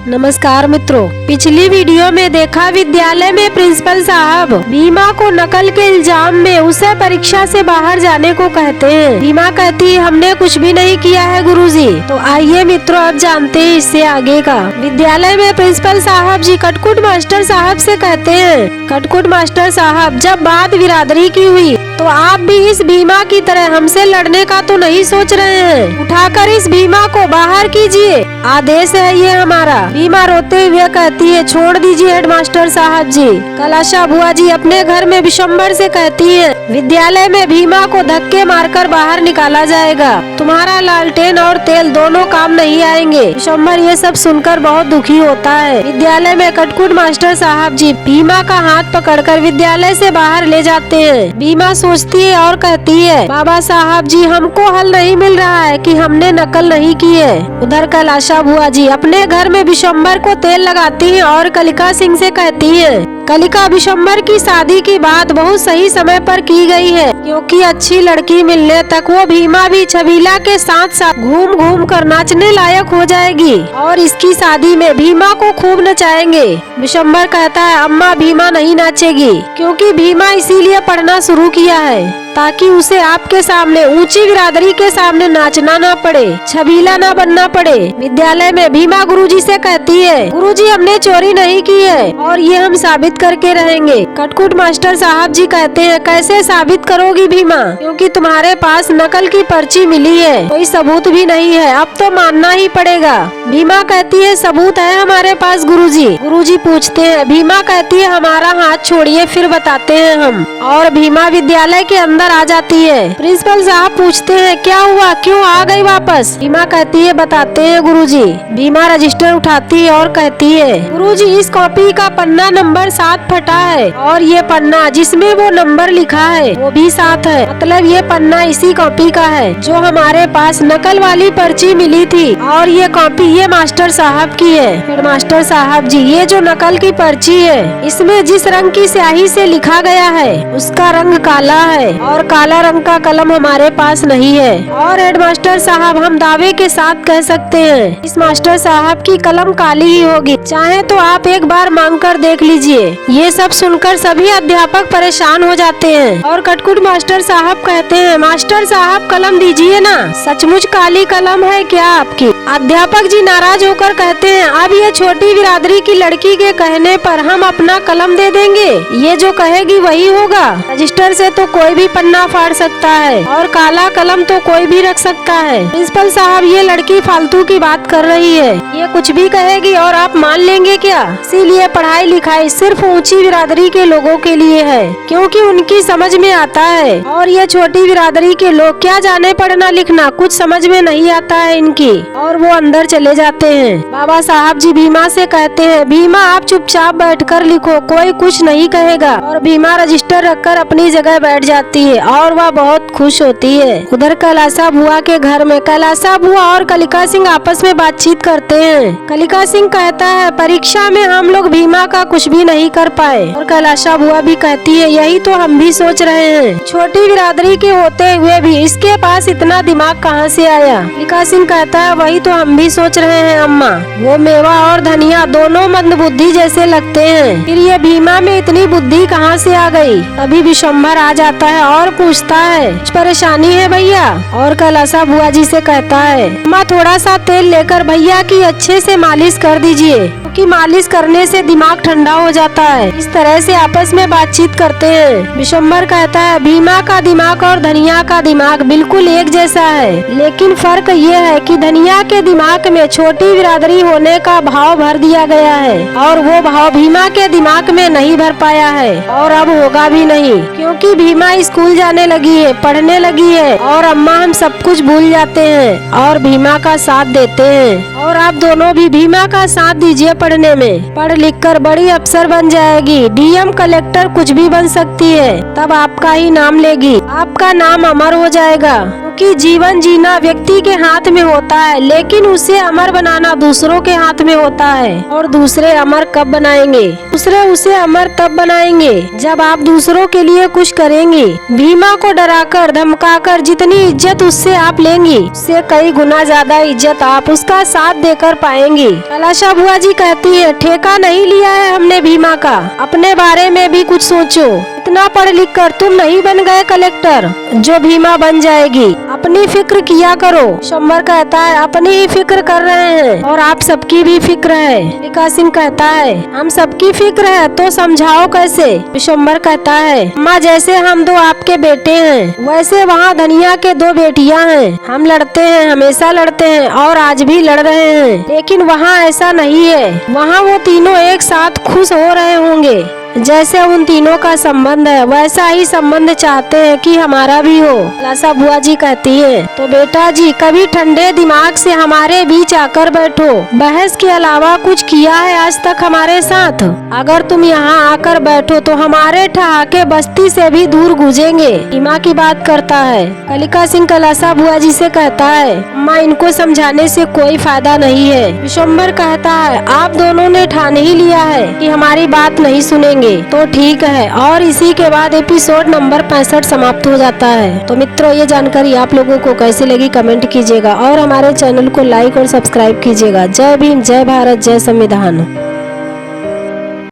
नमस्कार मित्रों, पिछली वीडियो में देखा विद्यालय में प्रिंसिपल साहब भीमा को नकल के इल्जाम में उसे परीक्षा से बाहर जाने को कहते हैं। भीमा कहती है हमने कुछ भी नहीं किया है गुरुजी। तो आइए मित्रों अब जानते हैं इससे आगे का। विद्यालय में प्रिंसिपल साहब जी कटकुट मास्टर साहब से कहते हैं, कटकुट मास्टर साहब जब बात बिरादरी की हुई तो आप भी इस भीमा की तरह हमसे लड़ने का तो नहीं सोच रहे हैं। उठाकर इस भीमा को बाहर कीजिए, आदेश है ये हमारा। भीमा रोते हुए कहती है छोड़ दीजिए हेडमास्टर साहब जी। कलाशा बुआ जी अपने घर में विशंबर से कहती है विद्यालय में भीमा को धक्के मारकर बाहर निकाला जाएगा, तुम्हारा लालटेन और तेल दोनों काम नहीं आएंगे। विशंबर ये सब सुनकर बहुत दुखी होता है। विद्यालय में कटकुट मास्टर साहब जी भीमा का हाथ पकड़कर विद्यालय से बाहर ले जाते हैं। भीमा सोचती है और कहती है बाबा साहब जी हमको हल नहीं मिल रहा है कि हमने नकल नहीं की है। उधर कैलाशा बुआ जी अपने घर में विशंबर को तेल लगाती हैं और कलिका सिंह से कहती हैं कलिका विशंबर की शादी की बात बहुत सही समय पर की गई है, क्योंकि अच्छी लड़की मिलने तक वो भीमा भी छबीला के साथ साथ घूम घूम कर नाचने लायक हो जाएगी और इसकी शादी में भीमा को खूब नचाएंगे। विशंबर कहता है अम्मा भीमा नहीं नाचेगी, क्योंकि भीमा इसीलिए पढ़ना शुरू किया है ताकि उसे आपके सामने ऊंची बिरादरी के सामने नाचना ना पड़े, छबीला ना बनना पड़े। विद्यालय में भीमा गुरुजी से कहती है गुरुजी हमने चोरी नहीं की है और ये हम साबित करके रहेंगे। कटकुट मास्टर साहब जी कहते हैं कैसे साबित करोगी भीमा, क्योंकि तुम्हारे पास नकल की पर्ची मिली है, कोई सबूत भी नहीं है, अब तो मानना ही पड़ेगा। भीमा कहती है सबूत है हमारे पास गुरुजी। गुरुजी पूछते हैं, भीमा कहती है हमारा हाथ छोड़िए फिर बताते हैं हम, और भीमा विद्यालय के अंदर आ जाती है। प्रिंसिपल साहब पूछते हैं क्या हुआ, क्यों आ गई वापस। भीमा कहती है बताते हैं गुरुजी। भीमा रजिस्टर उठाती है और कहती है गुरुजी इस कॉपी का पन्ना नंबर 7 फटा है और ये पन्ना जिसमें वो नंबर लिखा है वो भी 7 है, मतलब ये पन्ना इसी कॉपी का है जो हमारे पास नकल वाली पर्ची मिली थी, और ये कॉपी ये मास्टर साहब की है। हेडमास्टर साहब जी ये जो नकल की पर्ची है इसमें जिस रंग की स्याही से लिखा गया है उसका रंग काला है और काला रंग का कलम हमारे पास नहीं है, और हेडमास्टर साहब हम दावे के साथ कह सकते हैं इस मास्टर साहब की कलम काली ही होगी, चाहे तो आप एक बार मांग कर देख लीजिए। ये सब सुनकर सभी अध्यापक परेशान हो जाते हैं और कटकुट मास्टर साहब कहते हैं मास्टर साहब कलम दीजिए ना, सचमुच काली कलम है क्या आपकी। अध्यापक जी नाराज होकर कहते हैं अब ये छोटी बिरादरी की लड़की के कहने पर हम अपना कलम दे देंगे, ये जो कहेगी वही होगा। रजिस्टर से तो कोई भी पन्ना फाड़ सकता है और काला कलम तो कोई भी रख सकता है। प्रिंसिपल साहब ये लड़की फालतू की बात कर रही है, ये कुछ भी कहेगी और आप मान लेंगे क्या। इसीलिए पढ़ाई लिखाई सिर्फ ऊंची बिरादरी के लोगों के लिए है, क्योंकि उनकी समझ में आता है, और ये छोटी बिरादरी के लोग क्या जाने पढ़ना लिखना, कुछ समझ में नहीं आता है इनकी, और वो अंदर चले जाते हैं। बाबा साहब जी भीमा से कहते हैं भीमा आप चुपचाप बैठकर लिखो, कोई कुछ नहीं कहेगा, और भीमा रजिस्टर रखकर अपनी जगह बैठ जाती है और वह बहुत खुश होती है। उधर कैलाशा बुआ के घर में कैलाशा बुआ और कलिका सिंह आपस में बातचीत करते हैं। कलिका सिंह कहता है परीक्षा में हम लोग भीमा का कुछ भी नहीं कर पाए, और कैलाशा बुआ भी कहती है यही तो हम भी सोच रहे हैं, छोटी बिरादरी के होते हुए भी इसके पास इतना दिमाग कहाँ से आया। कलिका सिंह कहता है वही तो हम भी सोच रहे हैं अम्मा, वो मेवा और धनिया दोनों मंदबुद्धि जैसे लगते हैं, फिर ये भीमा में इतनी बुद्धि कहाँ से आ गई। तभी विशंबर आ जाता है और पूछता है कुछ परेशानी है भैया, और कैलाशा बुआ जी से कहता है अम्मा थोड़ा सा तेल लेकर भैया की अच्छे से मालिश कर दीजिए, क्योंकि मालिश करने से दिमाग ठंडा हो जाता है। इस तरह से आपस में बातचीत करते हैं। विशंबर कहता है भीमा का दिमाग और धनिया का दिमाग बिल्कुल एक जैसा है, लेकिन फर्क ये है कि धनिया के दिमाग में छोटी बिरादरी होने का भाव भर दिया गया है और वो भाव भीमा के दिमाग में नहीं भर पाया है, और अब होगा भी नहीं, क्योंकि भीमा स्कूल जाने लगी है, पढ़ने लगी है, और अम्मा हम सब कुछ भूल जाते हैं और भीमा का साथ देते हैं, और आप दोनों भी भीमा का साथ दीजिए पढ़ने में। पढ़ लिख कर बड़ी अफसर बन जाएगी, डीएम कलेक्टर कुछ भी बन सकती है, तब आपका ही नाम लेगी, आपका नाम अमर हो जाएगा, क्योंकि जीवन जीना व्यक्ति के हाथ में होता है, लेकिन उसे अमर बनाना दूसरों के हाथ में होता है। और दूसरे अमर कब बनाएंगे? दूसरे उसे अमर तब बनाएंगे जब आप दूसरों के लिए कुछ करेंगे। भीमा को डराकर धमकाकर जितनी इज्जत उससे आप लेंगी, उससे कई गुना ज्यादा इज्जत आप उसका साथ देकर पाएंगी। कलाशा बुआ जी कहती है, ठेका नहीं लिया है हमने भीमा का, अपने बारे में भी कुछ सोचो। इतना पढ़ लिख कर तुम नहीं बन गए कलेक्टर जो भीमा बन जाएगी। अपनी फिक्र किया करो। विशंबर कहता है, अपनी ही फिक्र कर रहे हैं और आप सबकी भी फिक्र है। कलिका सिंह कहता है, हम सबकी फिक्र है तो समझाओ कैसे? विशंबर कहता है, अम्मा जैसे हम दो आपके बेटे हैं, वैसे वहाँ धनिया के दो बेटियाँ हैं। हम लड़ते हैं, हमेशा लड़ते हैं और आज भी लड़ रहे हैं, लेकिन वहाँ ऐसा नहीं है। वहाँ वो तीनों एक साथ खुश हो रहे होंगे। जैसे उन तीनों का संबंध है, वैसा ही संबंध चाहते हैं कि हमारा भी हो। कलाशा बुआ जी कहती है, तो बेटा जी कभी ठंडे दिमाग से हमारे बीच आकर बैठो। बहस के अलावा कुछ किया है आज तक हमारे साथ? अगर तुम यहाँ आकर बैठो तो हमारे ठहाके बस्ती से भी दूर गूंजेंगे। भीमा की बात करता है। कलिका सिंह कलाशा बुआ जी से कहता है, अम्मा इनको समझाने से कोई फायदा नहीं है। विशंबर कहता है, आप दोनों ने ठान ही लिया है कि हमारी बात नहीं सुनेंगे तो ठीक है। और इसी के बाद एपिसोड नंबर 65 समाप्त हो जाता है। तो मित्रों, ये जानकारी आप लोगों को कैसी लगी कमेंट कीजिएगा और हमारे चैनल को लाइक और सब्सक्राइब कीजिएगा। जय भीम, जय भारत, जय संविधान।